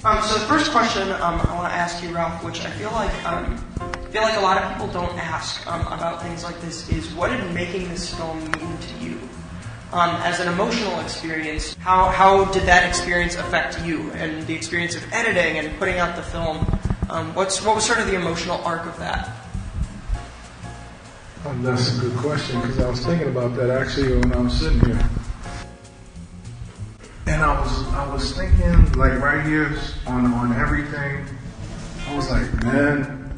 So the first question I want to ask you, Ralph, which I feel like a lot of people don't ask about things like this, is what did making this film mean to you? As an emotional experience, how did that experience affect you and the experience of editing and putting out the film? What was sort of the emotional arc of that? That's a good question, because I was thinking about that actually when I was sitting here. And I was thinking, like, right here on everything, I was like, man,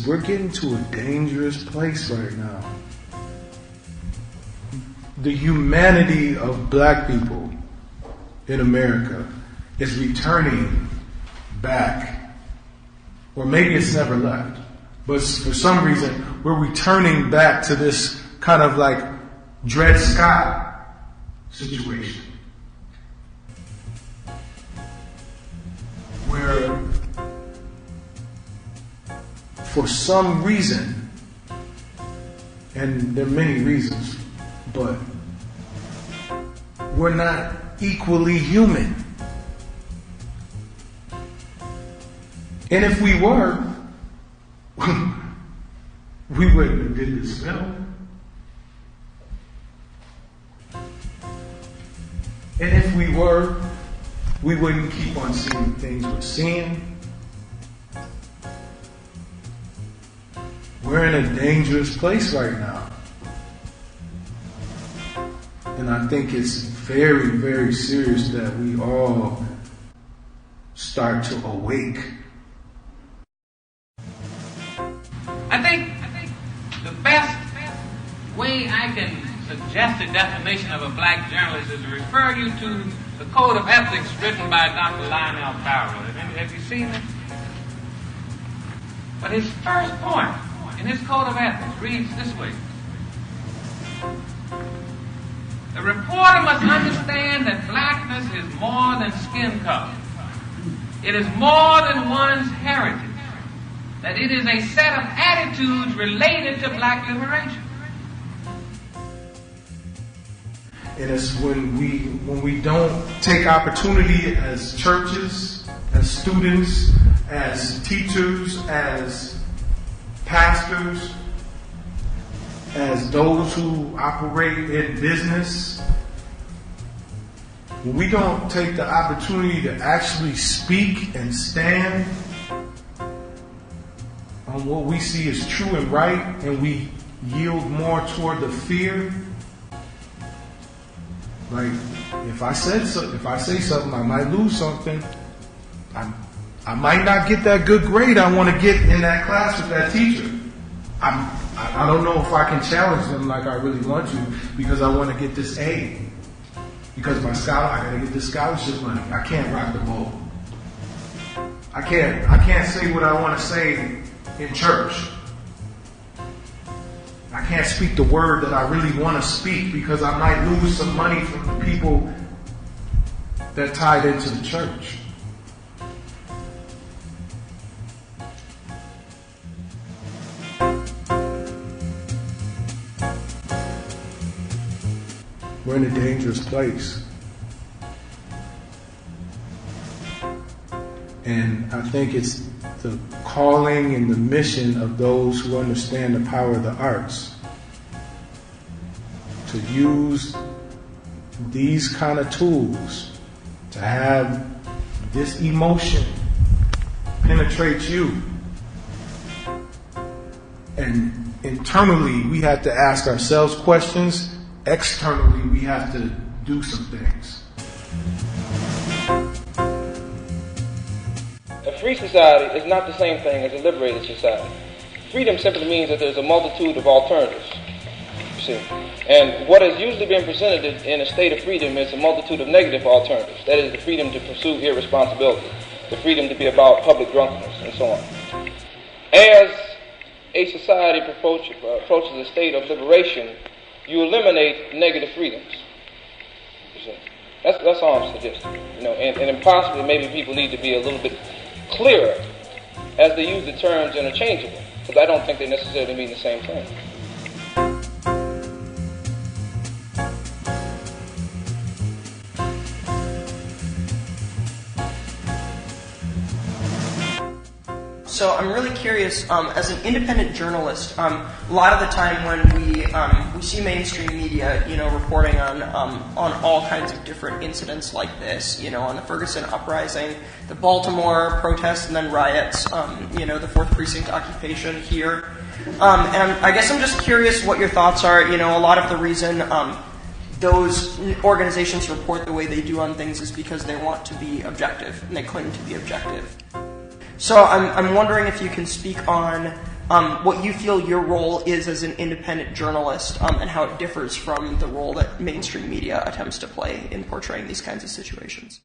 we're getting to a dangerous place right now. The humanity of black people in America is returning back. Or maybe it's never left. But for some reason, we're returning back to this kind of like Dred Scott situation. Where, for some reason, and there are many reasons, but we're not equally human. And if we were, we wouldn't have did this film. And if we were, we wouldn't keep on seeing the things we're seeing. We're in a dangerous place right now. And I think it's very, very serious that we all start to awake. I think the best way I can suggest a definition of a black journalist is to refer you to the Code of Ethics written by Dr. Lionel Barrow. Have you seen it? But his first point in his Code of Ethics reads this way. The reporter must understand that blackness is more than skin color. It is more than one's heritage. That it is a set of attitudes related to black liberation. And it's when we don't take opportunity as churches, as students, as teachers, as pastors, as those who operate in business, when we don't take the opportunity to actually speak and stand on what we see as true and right, and we yield more toward the fear. Like, if I say something, I might lose something. I might not get that good grade I want to get in that class with that teacher. I don't know if I can challenge them like I really want to, because I want to get this A. Because I gotta get this scholarship money. I can't rock the boat. I can't say what I want to say in church. I can't speak the word that I really want to speak because I might lose some money from the people that tied into the church. We're in a dangerous place. And I think it's the calling and the mission of those who understand the power of the arts to use these kind of tools to have this emotion penetrate you. And internally, we have to ask ourselves questions. Externally, we have to do some things. A free society is not the same thing as a liberated society. Freedom simply means that there's a multitude of alternatives, you see. And what has usually been presented in a state of freedom is a multitude of negative alternatives. That is the freedom to pursue irresponsibility, the freedom to be about public drunkenness, and so on. As a society approaches a state of liberation, you eliminate negative freedoms. You see. That's all I'm suggesting. And possibly maybe people need to be a little bit clearer as they use the terms interchangeably, because I don't think they necessarily mean the same thing. So I'm really curious, as an independent journalist, a lot of the time when we see mainstream media, reporting on all kinds of different incidents like this, on the Ferguson uprising, the Baltimore protests and then riots, the 4th Precinct occupation here. And I guess I'm just curious what your thoughts are. A lot of the reason those organizations report the way they do on things is because they want to be objective, and they claim to be objective. So I'm wondering if you can speak on what you feel your role is as an independent journalist, and how it differs from the role that mainstream media attempts to play in portraying these kinds of situations.